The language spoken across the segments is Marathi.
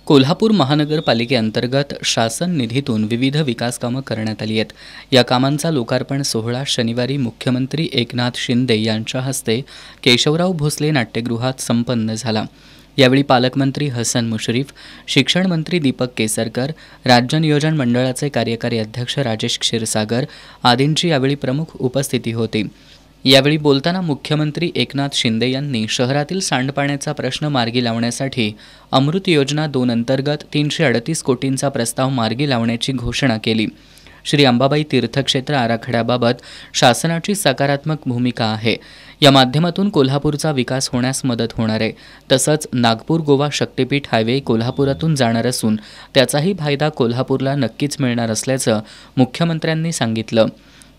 कोल्हापूर महानगरपालिकेअंतर्गत शासन निधीतून विविध विकास कामं करण्यात आली आहेत। या कामांचा लोकार्पण सोहळा शनिवारी मुख्यमंत्री एकनाथ शिंदे यांच्या हस्ते केशवराव भोसले नाट्यगृहात संपन्न झाला। यावेळी पालकमंत्री हसन मुश्रीफ, शिक्षण मंत्री दीपक केसरकर, राज्य नियोजन मंडळाचे कार्यकारी अध्यक्ष राजेश क्षीरसागर आदींची यावेळी प्रमुख उपस्थिती होती। यावेळी बोलताना मुख्यमंत्री एकनाथ शिंदे यांनी शहरातील सांडपाण्याचा प्रश्न मार्गी लावण्यासाठी अमृत योजना 2 अंतर्गत 338 कोटींचा प्रस्ताव मार्गी लावण्याची घोषणा केली। श्री अंबाबाई तीर्थक्षेत्र आराखड्याबाबत शासनाची सकारात्मक भूमिका आहे। या माध्यमातून कोल्हापूरचा विकास होण्यास मदत होणार आहे। तसंच नागपूर गोवा शक्तिपीठ हायवे कोल्हापुरातून जाणार असून त्याचाही फायदा कोल्हापूरला नक्कीच मिळणार असल्याचं मुख्यमंत्र्यांनी सांगितलं।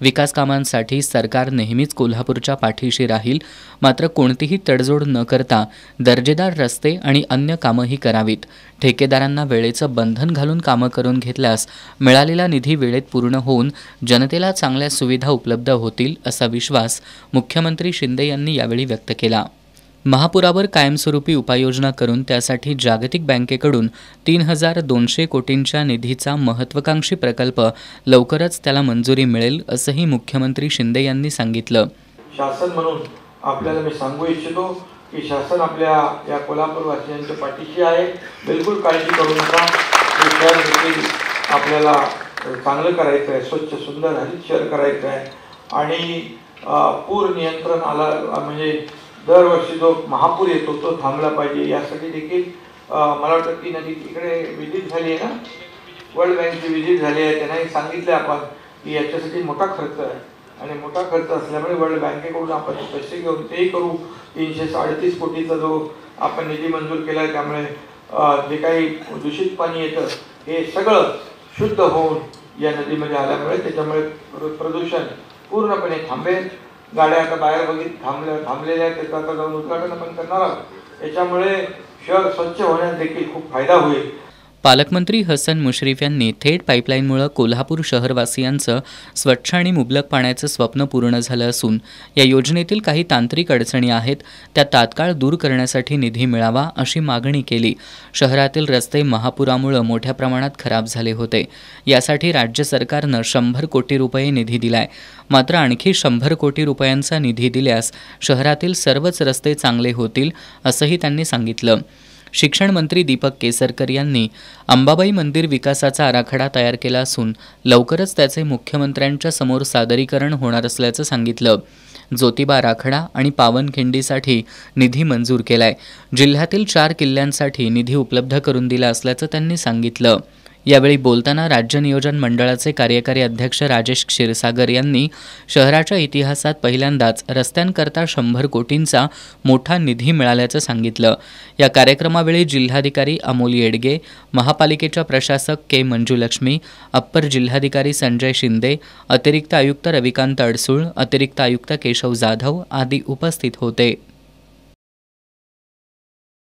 विकास कामांसाठी सरकार नेहमीच कोल्हापूरच्या पाठीशी राहील, मात्र कोणतीही तडजोड न करता दर्जेदार रस्ते आणि अन्य कामंही करावीत। ठेकेदारांना वेळेचं बंधन घालून कामं करून घेतल्यास मिळालेला निधी वेळेत पूर्ण होऊन जनतेला चांगल्या सुविधा उपलब्ध होतील असा विश्वास मुख्यमंत्री शिंदे यांनी यावेळी व्यक्त केला। महापुरावर कायमस्वरूपी उपाययोजना करून त्यासाठी जागतिक बँकेकडून 3200 कोटींच्या निधीचा महत्त्वाकांक्षी प्रकल्प लवकरच त्याला मंजुरी मिळेल असंही मुख्यमंत्री शिंदे यांनी सांगितलं। शासन म्हणून आपल्याला मी सांगू इच्छितो की शासन आपल्या या कोल्हापूरवासियांच्या पाठीशी आहे। बिलकुल काळजी करू नका। हे शहर देखील आपल्याला चांगलं करायचं आहे, स्वच्छ सुंदर हरित शहर करायचं आहे आणि पूर नियंत्रण आला म्हणजे दरवर्षी जो महापूर येतो तो थांबला पाहिजे यासाठी देखील मला वाटतं की नदी इकडे विजिट झाली आहे ना, वर्ल्ड बँकची विजिट झाली आहे। त्यांनाही सांगितले आपण की याच्यासाठी मोठा खर्च आहे आणि मोठा खर्च असल्यामुळे वर्ल्ड बँकेकडून आपण पैसे घेऊन तेही करू। 337 कोटीचा जो आपण निधी मंजूर केला आहे त्यामुळे जे काही दूषित पाणी येतं हे सगळं शुद्ध होऊन या नदीमध्ये आल्यामुळे त्याच्यामुळे प्रदूषण पूर्णपणे थांबेल। गाड्या आता बाहेर थांबलेल्या आहेत, त्याचं आता जाऊन उद्घाटन आपण करणार आहोत। याच्यामुळे शहर स्वच्छ होण्यास देखील खूप फायदा होईल। पालकमंत्री हसन मुश्रीफ यांनी थेट पाईपलाईनमुळे कोल्हापूर शहरवासियांचं स्वच्छ आणि मुबलक पाण्याचं स्वप्न पूर्ण झालं असून या योजनेतील काही तांत्रिक अडचणी आहेत त्या तात्काळ दूर करण्यासाठी निधी मिळावा अशी मागणी केली। शहरातील रस्ते महापुरामुळे मोठ्या प्रमाणात खराब झाले होते। यासाठी राज्य सरकारनं 100 कोटी रुपये निधी दिलाय, मात्र आणखी 100 कोटी रुपयांचा निधी दिल्यास शहरातील सर्वच रस्ते चांगले होतील असंही त्यांनी सांगितलं। शिक्षण मंत्री दीपक केसरकर यांनी अंबाबाई मंदिर विकासाचा आराखडा तयार केला असून लवकरच त्याचे मुख्यमंत्र्यांच्या समोर सादरीकरण होणार असल्याचं सांगितलं। ज्योतिबा आराखडा आणि पावनखिंडीसाठी निधी मंजूर केलाय। जिल्ह्यातील 4 किल्ल्यांसाठी निधी उपलब्ध करून दिला असल्याचं त्यांनी सांगितलं। यावेळी बोलताना राज्य नियोजन मंडळाचे कार्यकारी अध्यक्ष राजेश क्षीरसागर यांनी शहराच्या इतिहासात पहिल्यांदाच रस्त्यांकरता 100 कोटींचा मोठा निधी मिळाल्याचं सांगितलं। या कार्यक्रमावेळी जिल्हाधिकारी अमोल येडगे, महापालिकेच्या प्रशासक के मंजुलक्ष्मी, अप्पर जिल्हाधिकारी संजय शिंदे, अतिरिक्त आयुक्त रविकांत अडसूळ, अतिरिक्त आयुक्त केशव जाधव आदी उपस्थित होते।